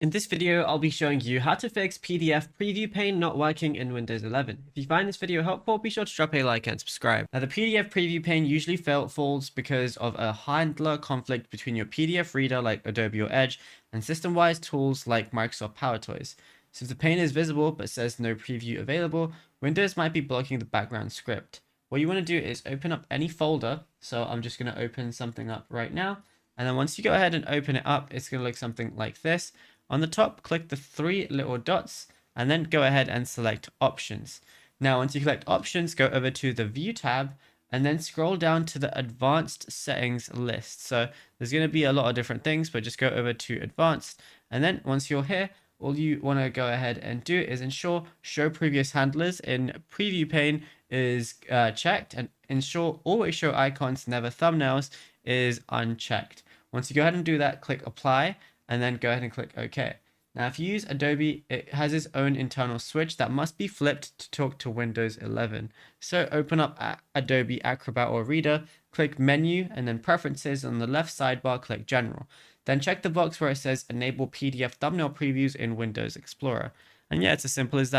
In this video, I'll be showing you how to fix PDF preview pane not working in Windows 11. If you find this video helpful, be sure to drop a like and subscribe. Now, the PDF preview pane usually falls because of a handler conflict between your PDF reader like Adobe or Edge and system-wise tools like Microsoft PowerToys. So if the pane is visible but says no preview available, Windows might be blocking the background script. What you want to do is open up any folder. So I'm just going to open something up right now. And then once you go ahead and open it up, it's going to look something like this. On the top, click the three little dots and then go ahead and select options. Now, once you select options, go over to the view tab and then scroll down to the advanced settings list. So there's going to be a lot of different things, but just go over to advanced. And then once you're here, all you want to go ahead and do is ensure show previous handlers in preview pane is checked, and ensure always show icons, never thumbnails is unchecked. Once you go ahead and do that, click apply and then go ahead and click OK. Now, if you use Adobe, it has its own internal switch that must be flipped to talk to Windows 11. So open up Adobe Acrobat or Reader, click Menu, and then Preferences. On the left sidebar, click General. Then check the box where it says Enable PDF Thumbnail Previews in Windows Explorer. And yeah, it's as simple as that.